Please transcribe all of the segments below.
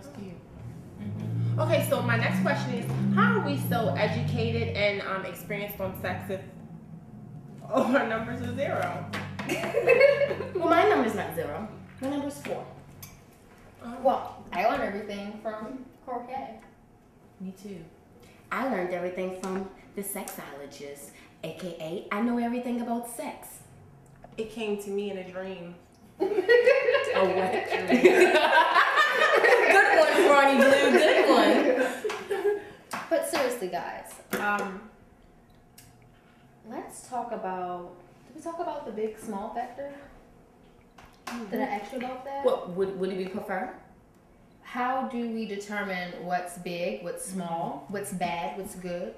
That's cute. Okay, so my next question is, how are we so educated and experienced on sex if our numbers are 0? Well, my number's not 0. My number's 4. Well, I learned everything from Croquet. Me too. I learned everything from the sexologist, aka I know everything about sex. It came to me in a dream. Oh, what? Good one, Ronnie Blue. Good one. But seriously, guys, let's talk about. Did we talk about the big small factor? Did I ask you about that? What would we prefer? How do we determine what's big, what's small, what's bad, what's good?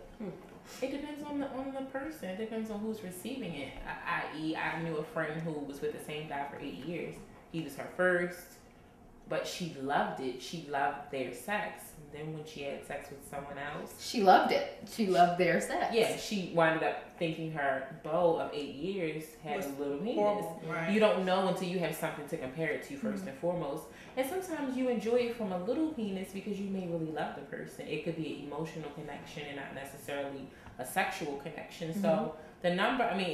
It depends on the person. It depends on who's receiving it. I.e., I knew a friend who was with the same guy for 8 years. He was her first, but she loved it. She loved their sex. And then when she had sex with someone else, She loved it. She loved their sex. yeah, she wound up thinking her beau of 8 years had Was a little penis. horrible, right. You don't know until you have something to compare it to 1st and foremost. And sometimes you enjoy it from a little penis because you may really love the person. It could be an emotional connection and not necessarily a sexual connection. So the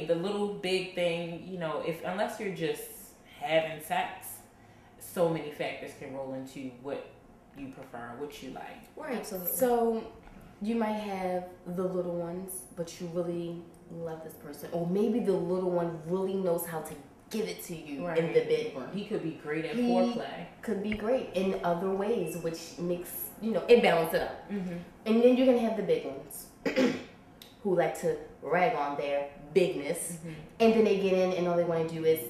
the little big thing, unless you're just having sex, so many factors can roll into what you prefer, what you like. Right. Absolutely. So you might have the little ones, but you really love this person, or maybe the little one really knows how to give it to you in the bedroom. He could be great at He foreplay. could be great in other ways, which makes it balances it up. And then you're gonna have the big ones who like to rag on their bigness, and then they get in and all they want to do is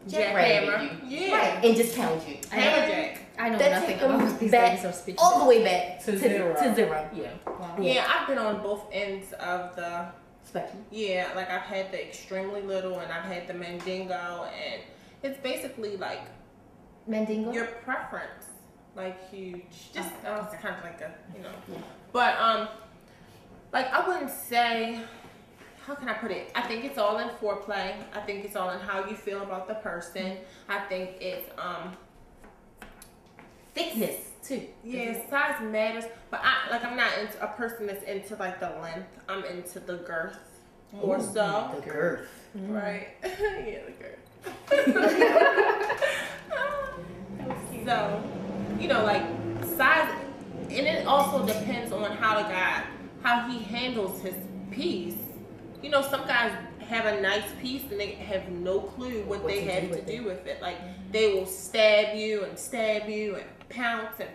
Jackhammer. you, Yeah. right, and just pound you. Hammerjack. I know That nothing take them about these back ladies are speechless. all the way back To zero. To zero. Yeah. Wow. Yeah, I've been on both ends of the Spectrum. Yeah, like I've had the extremely little and I've had the mandingo, and it's basically like Mandingo? your preference, like huge. Just it's kind of like but like I wouldn't say. How can I put it? I think it's all in foreplay. I think it's all in how you feel about the person. I think it's Thickness too. yeah, size matters, but I'm not into a person that's into like the length. I'm into the girth more so. The girth. Right. Yeah, the girth. So, like size, and it also depends on how he handles his piece. Some guys have a nice piece and they have no clue what they have to do with it. Like they will stab you and pounce and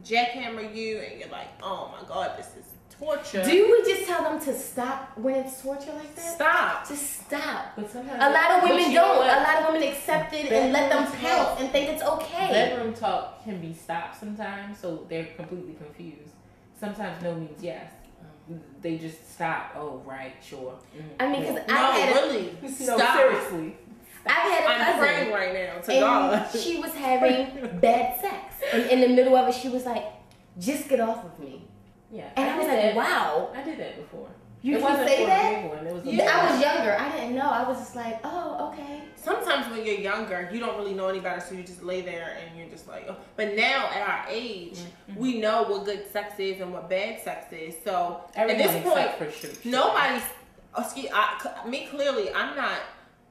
jackhammer you, and you're like, oh my god, this is torture. Do we just tell them to stop when it's torture like that? Stop. Just stop. But sometimes A lot of but women you know don't. what? A lot of women accept it and let them pounce and think it's okay. Bedroom talk can be stopped sometimes, so they're completely confused. Sometimes no means yes. They just stop. Oh, right, sure. I mean, because Really. No, Stop. seriously. I've had a I'm cousin. praying right now to And God. she was having bad sex. And in the middle of it, she was like, just get off of me. Yeah. And I was did like, that. wow. I did that before. You It can wasn't say for a that? big one. It was a Yeah. little I was one. younger. I didn't know. I was just like, oh, okay. Sometimes when you're younger, you don't really know anybody, so you just lay there and you're just like, oh. But now at our age, we know what good sex is and what bad sex is. So Everyone at this point, except for sure. nobody's. Me clearly, I'm not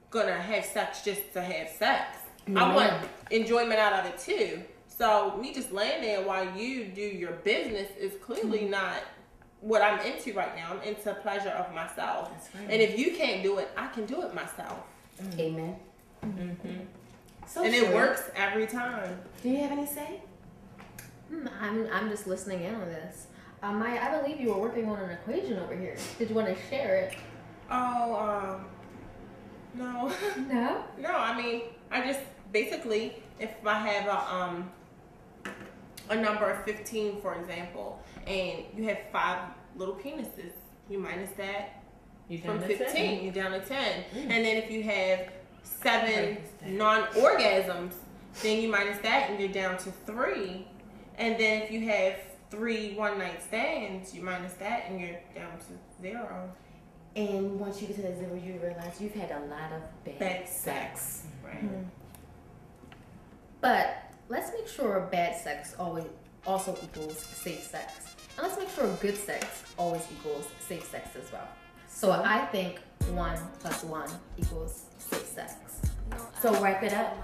gonna have sex just to have sex. I want enjoyment out of it too. So me just laying there while you do your business is clearly not what I'm into right now. I'm into pleasure of myself. That's right. And if you can't do it, I can do it myself. Amen. So And true. it works every time. Do you have any say? I'm just listening in on this. Maya, I believe you were working on an equation over here. Did you want to share it? Oh, no. No. No, I mean, I just basically, if I have a number of 15, for example, and you have 5 little penises, you minus that You from down to 15, 10. you're down to 10. And then if you have 7 non-orgasms, then you minus that and you're down to 3. And then if you have 3 one-night stands, you minus that and you're down to 0. And once you get to that 0, you realize you've had a lot of bad Bad sex. Right. But let's make sure bad sex always also equals safe sex. And let's make sure good sex always equals safe sex as well. So I think 1 + 1 equals safe sex. So wrap it up.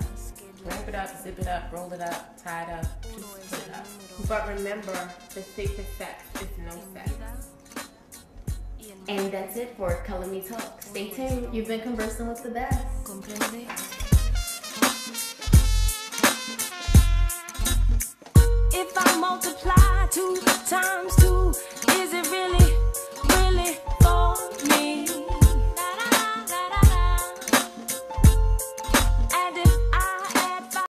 Wrap it up, zip it up, roll it up, tie it up, just put it up. But remember, the safest sex is no sex. And that's it for Color Me Talk. Stay tuned. You've been conversing with the best. If I multiply 2 times 2, is it really